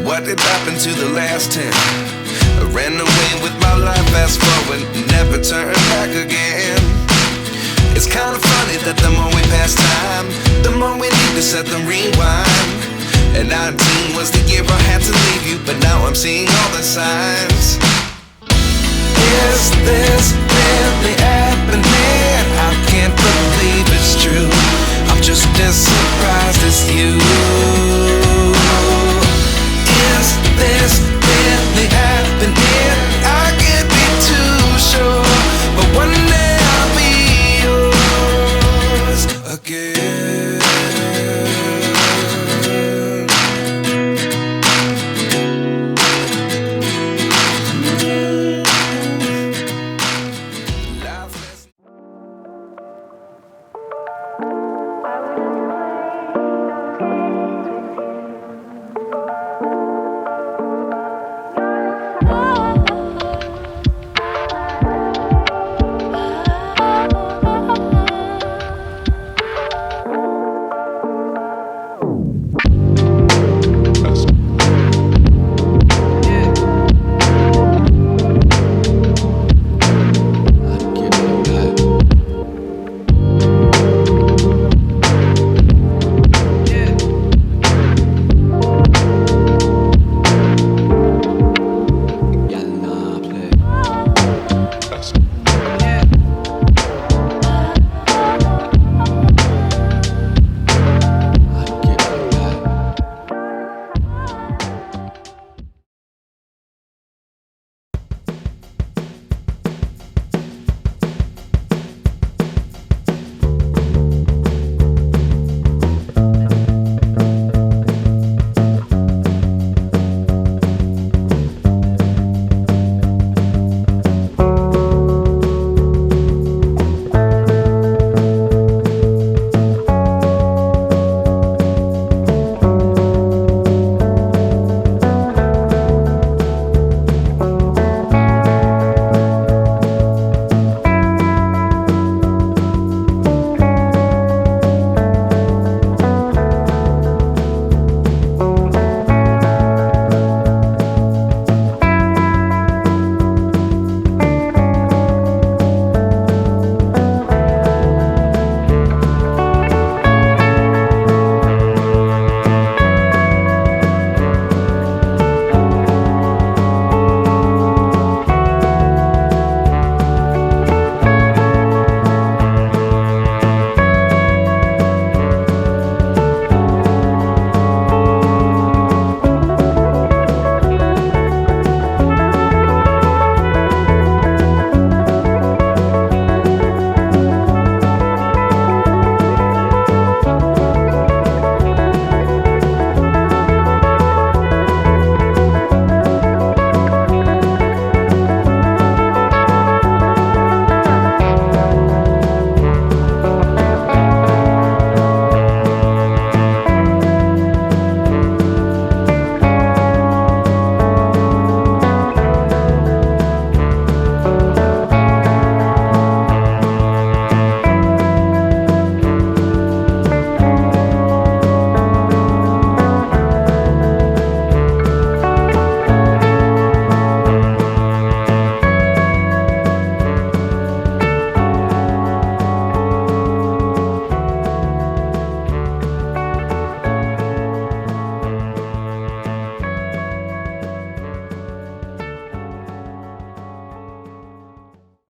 What did happen to the last 10? I ran away with my life, fast forward, never turn back again. It's kind of funny that the more we pass time, the more we need to set them rewind. And 19 was the year I had to leave you, but now I'm seeing all the signs. Is this really happening? I can't believe it's true. I'm just as surprised as you.